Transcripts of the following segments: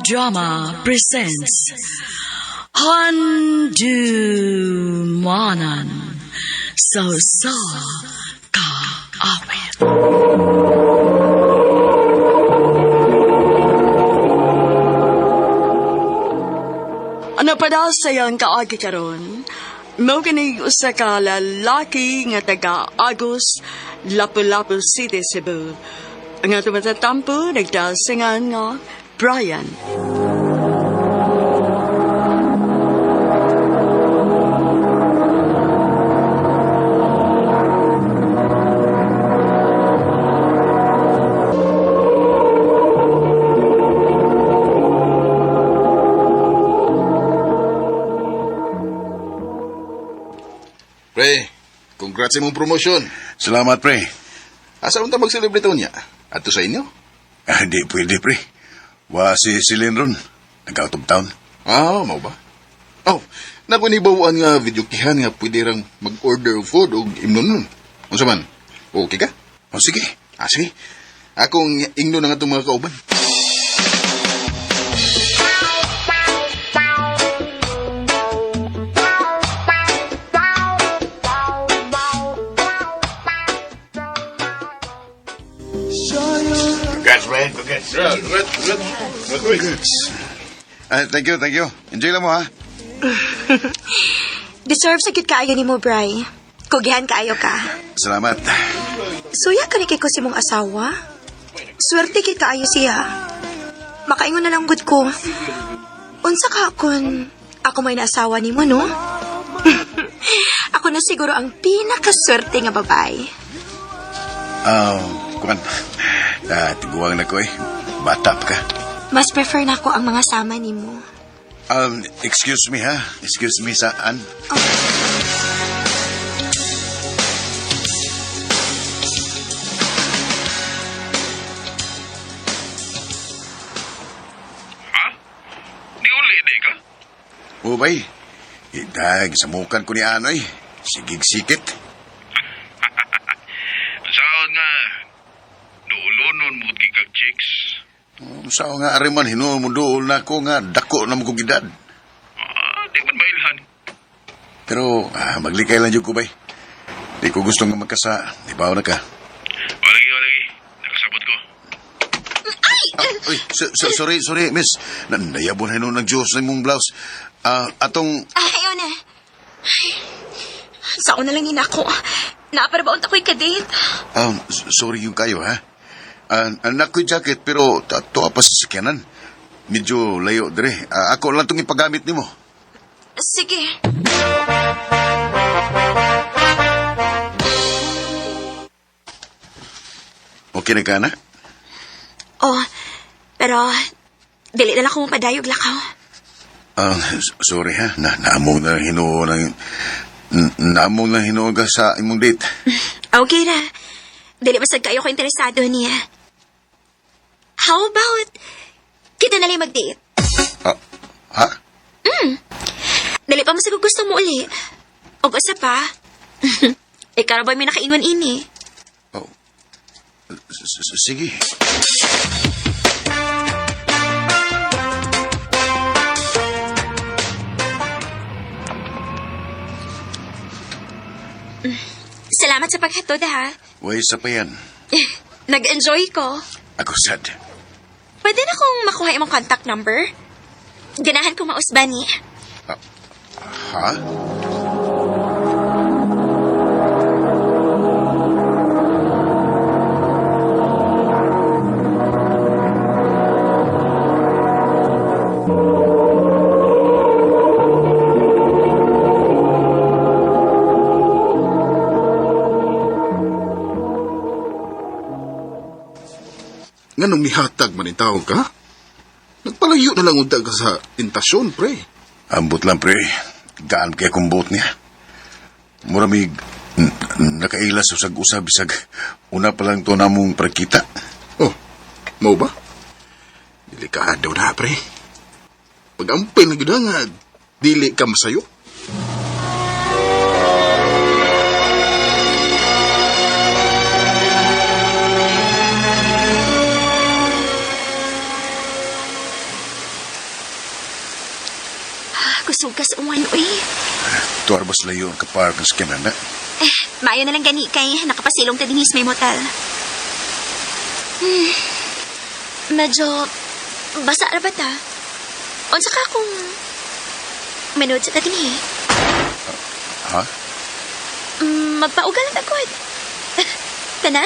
Drama presents Handumanan So Ka Awit. Ano pa daw sayang kaagi karon? Mao kini usa ka lalaki nga taga Agos, Lapu-Lapu City, Cebu. Ang ato matatampo nagdasingan nga Brian. Pre, congrats sa imong promotion. Salamat, pre. Asa unta mag-celebrate niya? Ato sa inyo? Di pwede, pre. Wa si Celine ron. Nag-out of town. Mau ba? Oh, nakunibawaan nga video kihan nga pwede rang mag-order of food o imnon nun. Unsa man? Okay ka? O, sige. Sige. Akong ingno na nga itong mga kauban. Congrats, pre. Congrats. Congrats. Thank you. Enjoy lang mo, ha? Deserve sa gid kaayo nimo, Bri. Kugihan kaayo ka. Salamat. Suya ka ni kay ko si mong asawa. Swerte kay kaayo siya. Makaingon na lang gud ko. Unsa ka kun ako may naasawa nimo, no? Ako na siguro ang pinakaswerte nga babae. Kuman. Tiguang na ko eh. Bata pa ka. Mas prefer na ako ang mga sama nimo. Excuse me, ha? Excuse me, saan? Di uli, di ka? Ubay. Samukan ko ni Anoy. Sigig-sikit. Saan nga, duulonon mo kag chicks. Sao nga ariman hinuon mo doon na ko nga dako na mo kong edad. Di man mailhan. Pero maglikay lang yun ko, bay. Di ko gusto nga magkasa. Ibaw na ka. Walagi. Nakasabot ko. Sorry, miss. Nayabon hinuon ng Diyos na mong blouse. Atong... Ayaw na. Saan na lang yun ako. Naaparabaon ako'y kadate. Sorry yung kayo, ha? Anak ko'y jacket, pero to pa sa sikyanan. Medyo layo, dire. Ako lang itong ipagamit ni mo. Sige. Okay na ka na? Pero dili na lang akong padayog lakaw. Sorry, ha? Naamong na hinuon ka sa imong date. Okay na. Dili basag kayo ko interesado niya. How about kita na lang mag-date? Ha? Dili pa masag gusto mo uli. O usa pa. Ikaw ba may nakaingon ini? Sige. Salamat sa paghatod, ha? Way sa pa yan. Nag-enjoy ko. Ako sad. Pwede na kong makuha imong contact number? Ganahan ko mausba ni. Ha? Nganong nihatag man tawag ka? Nagpalayo na lang unta ka sa intasyon, pre. Ambot lang, pre. Gaan kaya kong boat niya. Muramig, nakailas usag-usab bisag. Una pa lang to namong pagkita. Oh, mau ba? Delikado na, pre. Pag-ampay na gina nga, dili ka masayo. masugas uwan, uy. Tuwar bas layo ang kapark ng sakyanan na. Maayo na lang gani kay nakapasilong ta dinis may motel. Medyo basa ra ba ta? Unsa ka kung manood sa ta dinhi? Ha? Magpaugal ang tagod. Tana?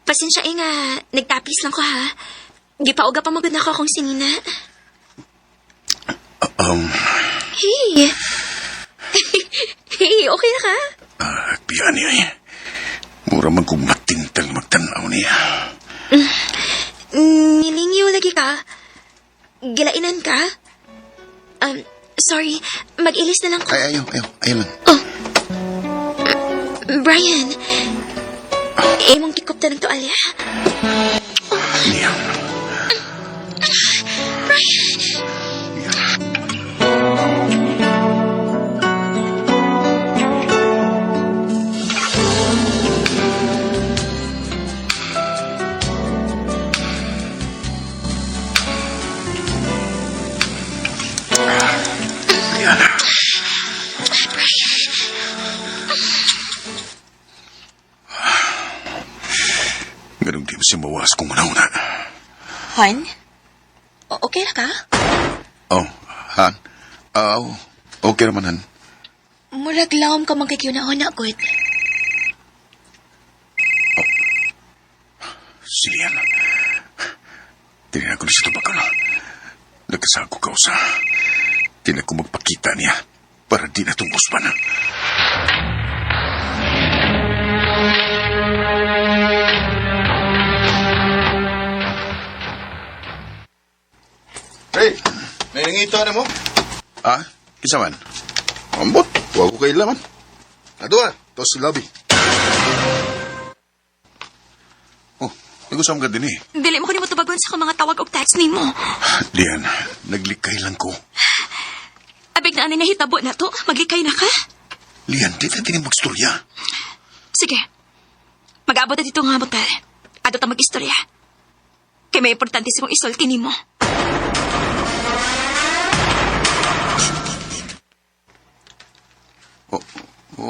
Pasensya nga, nagtapis lang ko ha. Gipauga pa magod na ako akong sinina. Hey! Hey, okay na ka? Piyani ay. Mura man kong matintang magtanaw niya. Nilingiw lagi ka? Gilainan ka? Sorry, mag-ilis na lang ko. Ay, ayaw lang. Brian, mong gikopta ng toalya. Niya. Brian! Ganun di si mawas kung manauna. Han? Okay na ka? Oh, Han. Okay naman, Han. Murag lawom ka magkakiyo na ako na, good. Silian. Tinihan ko na siya tubakal. Nagkasago ka sa... Tinan ko magpakita niya para di na tumbos pa na. Hey, may nangita na mo? Ah? Kisa man? Ambot, huwag ko kayo laman. Adua, tos lobby. Oh, nagusam ka din eh. Dili mo ko ni mo tubagon sa mga tawag o text ni mo. Lian, naglikay lang ko. Abig na ani nahitabo na to, maglikay na ka? Lian, di na din magstorya. Sige, mag-abot na dito nga motel. Ado ta mag-istorya. Kaya may importante sa mong isulti ni mo.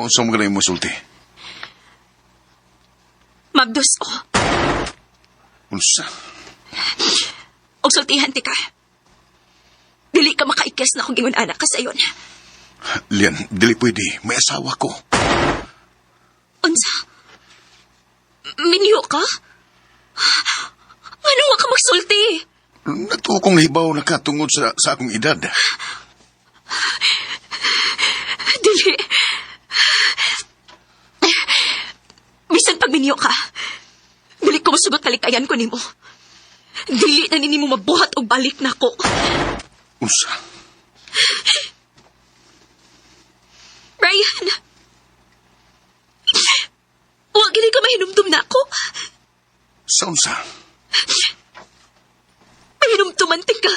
Saan mo ka na yung masulti? Mabdos ko. Unsa? O sultihan ti ka. Dili ka makaikes na kung ingon anak ka sayon. Lian, dili pwede. May asawa ko. Unsa? Minyo ka? Ano nga ka magsulti? Natuwa kong nahibaw na ka tungod sa akong edad. Dili. Bisan pag minyo ka, dili ko masugot kalikayan ko nimo. Dili na nini mo mabuhat og balik na ko. Unsa? Brian! Huwag gini ka mahinumdum na ako. Sa unsa? Mahinumduman ka.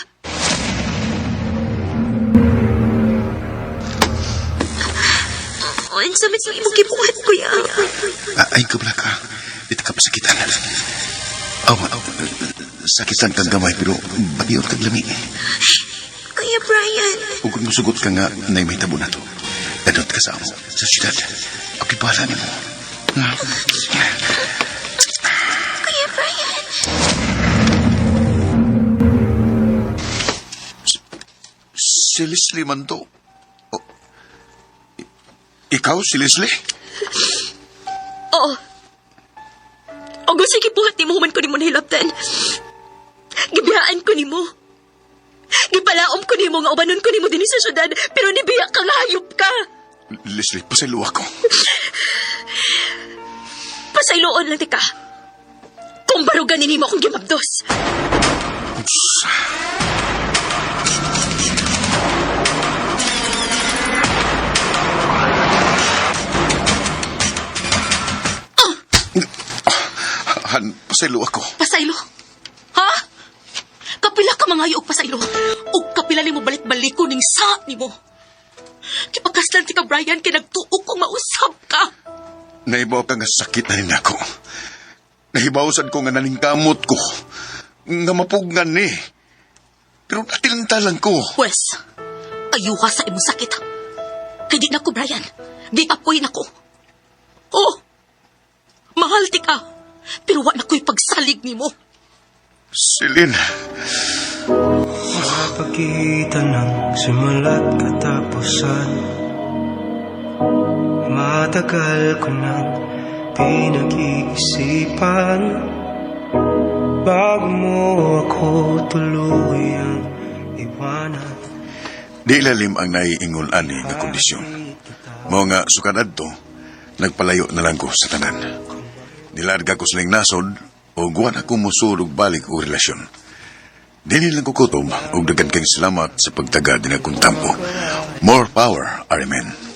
Ang samit ng imong gibuhat, kuya. Ay, kabla ka. Dito ka pasakitan. Sakitan kang gamay, pero bagiyon kang lami. Kuya Brian. Kung kung sugot ka nga, na may tabo na to. Dadot ka sa amo, sa siyudad. Okay, bahala niyo mo. Kuya Brian. Si Leslie man to. Ikaw, si Leslie? Oo. O gusto gibuhat ni mo human ko ni mo nahilabtan. Gibiyaan ko ni mo. Gipalaom ko ni mo nga ubanon ko ni mo din sa syudad, pero nibiyak ka nga hayop ka. Leslie, pasaylo ako. Pasayloon lang tika. Kung barugan ni mo akong gimabdos. Han, pasaylo ako. Pasaylo? Ha? Kapila ka mga og pasaylo. O kapila ni mo balik-baliko ning sa ni mo. Kipagkaslan ti ka, Brian, kay nagtuok kong mausap ka. Naibaw ka nga sakit na rin ako. Nahibawsan ko nga naningkamot ko. Nga mapugnan ni. Pero natilantalan ko. Wes, ayuha sa imong sakit. Kay di na ko, Brian. Gipapoy na ko. Oh, mahal ti ka. Pero wa na ko'y pagsalig ni mo. Celine, Sa pagitan ng simula't katapusan, matagal ko nang pinag-iisipan bago mo ako tuluyang iwanan. di lalim ang naiingon ani nga kondisyon. Mao nga sukadad to, nagpalayo na lang ko sa tanan. Nilarga ko silang nasod o guwan ako musulog balik o relasyon. Dili lang ko kutob o dagan kang salamat sa pagtaga din akong tampo. More power, Arimen.